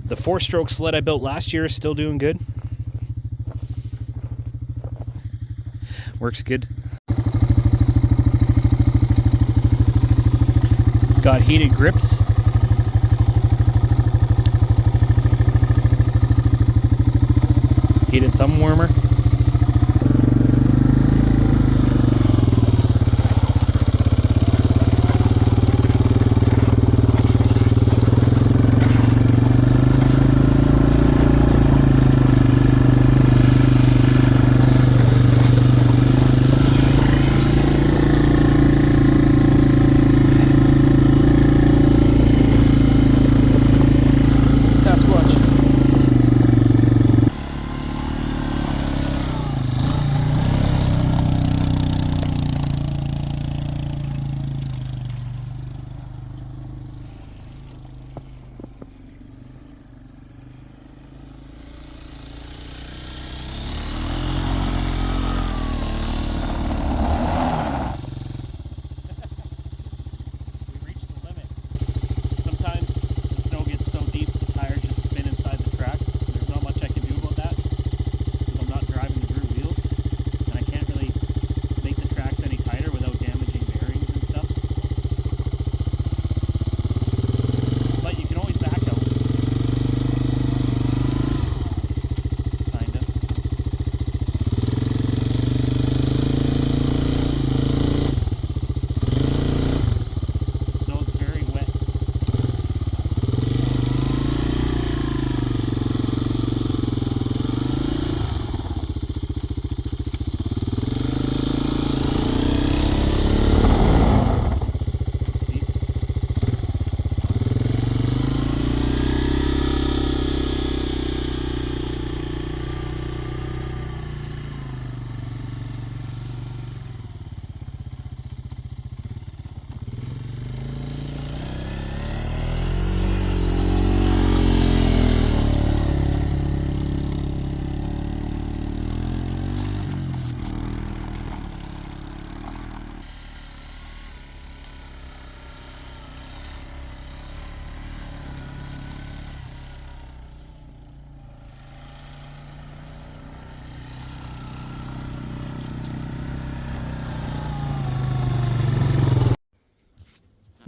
The 4-stroke sled I built last year is still doing good. Works good. Got heated grips. Heated thumb warmer.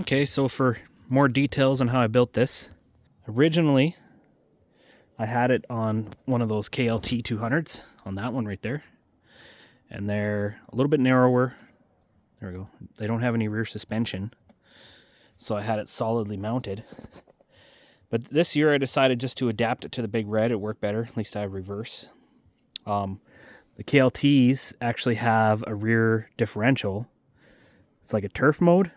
Okay, so for more details on how I built this, originally I had it on one of those KLT 200s, on that one right there, and they're a little bit narrower. There we go. They don't have any rear suspension, so I had it solidly mounted. But this year I decided just to adapt it to the Big Red. It worked better. At least I have reverse. The KLTs actually have a rear differential. It's like a turf mode.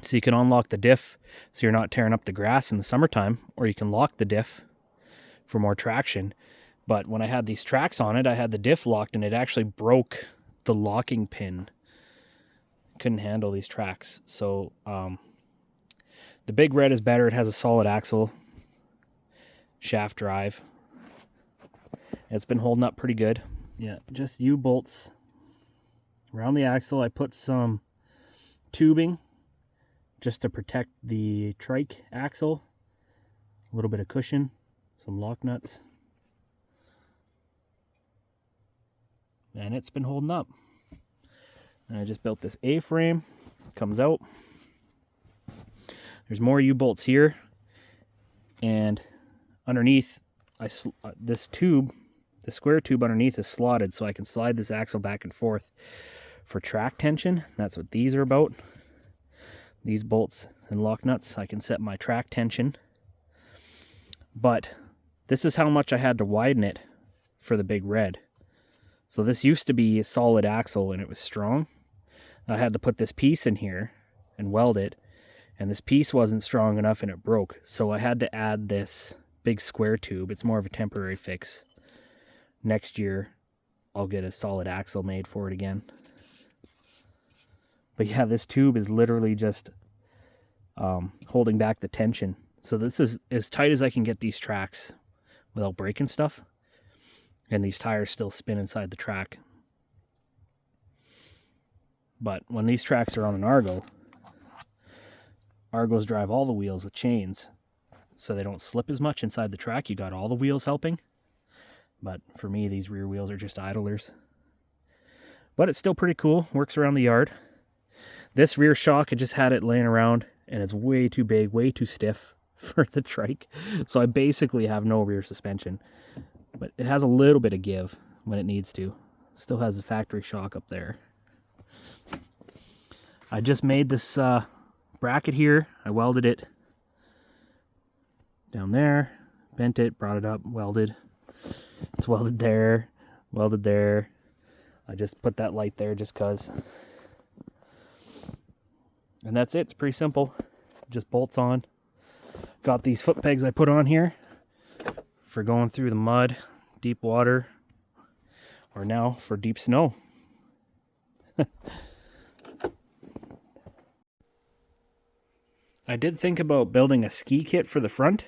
So you can unlock the diff so you're not tearing up the grass in the summertime, or you can lock the diff for more traction. But when I had these tracks on it, I had the diff locked and it actually broke the locking pin. Couldn't handle these tracks. So the Big Red is better. It has a solid axle, shaft drive. It's been holding up pretty good. Yeah, just U-bolts around the axle. I put some tubing just to protect the trike axle. A little bit of cushion, some lock nuts. And it's been holding up. And I just built this A-frame. Comes out. There's more U-bolts here. And underneath, this tube, the square tube underneath is slotted, so I can slide this axle back and forth for track tension. That's what these are about. These bolts and lock nuts, I can set my track tension. But this is how much I had to widen it for the Big Red. So this used to be a solid axle and it was strong. I had to put this piece in here and weld it, and this piece wasn't strong enough and it broke. So I had to add this big square tube. It's more of a temporary fix. Next year, I'll get a solid axle made for it again. But yeah, this tube is literally just holding back the tension. So this is as tight as I can get these tracks without breaking stuff. And these tires still spin inside the track. But when these tracks are on an Argo, Argos drive all the wheels with chains. so they don't slip as much inside the track. You got all the wheels helping. But for me, these rear wheels are just idlers. But it's still pretty cool. Works around the yard. This rear shock, I just had it laying around, and it's way too big, way too stiff for the trike. So I basically have no rear suspension. But it has a little bit of give when it needs to. Still has the factory shock up there. I just made this bracket here. I welded it down there, bent it, brought it up, welded. It's welded there, welded there. I just put that light there just cause. And that's it. It's pretty simple. Just bolts on. Got these foot pegs I put on here for going through the mud, deep water, or now for deep snow. I did think about building a ski kit for the front.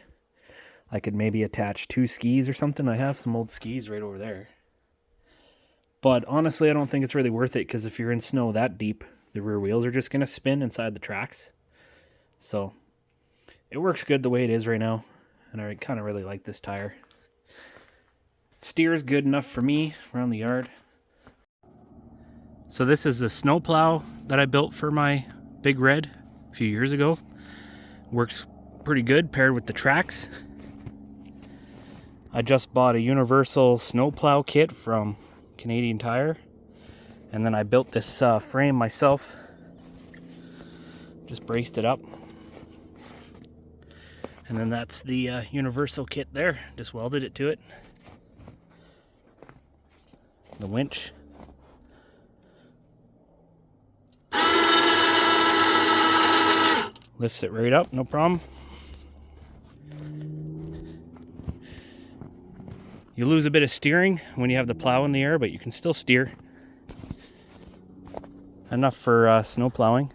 I could maybe attach 2 skis or something. I have some old skis right over there. But honestly, I don't think it's really worth it, because if you're in snow that deep, the rear wheels are just going to spin inside the tracks. So it works good the way it is right now, and I kind of really like this tire. It steers good enough for me around the yard. So this is the snow plow that I built for my Big Red a few years ago. Works pretty good paired with the tracks. I just bought a universal snow plow kit from Canadian Tire, and then I built this frame myself. Just braced it up, and then that's the universal kit there. Just welded it to it. The winch. Lifts it right up, no problem. You lose a bit of steering when you have the plow in the air, but you can still steer. Enough for snow plowing.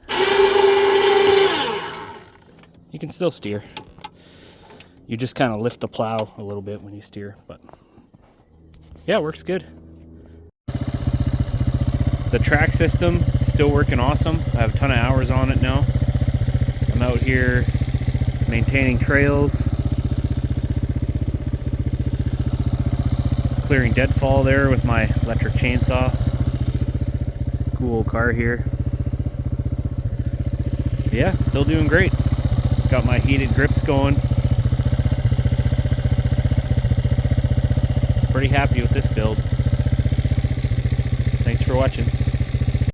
You can still steer. You just kind of lift the plow a little bit when you steer, but yeah, it works good. The track system still working awesome. I have a ton of hours on it now. I'm out here maintaining trails, clearing deadfall there with my electric chainsaw. Cool car here. Yeah, still doing great. Got my heated grips going. Pretty happy with this build. Thanks for watching.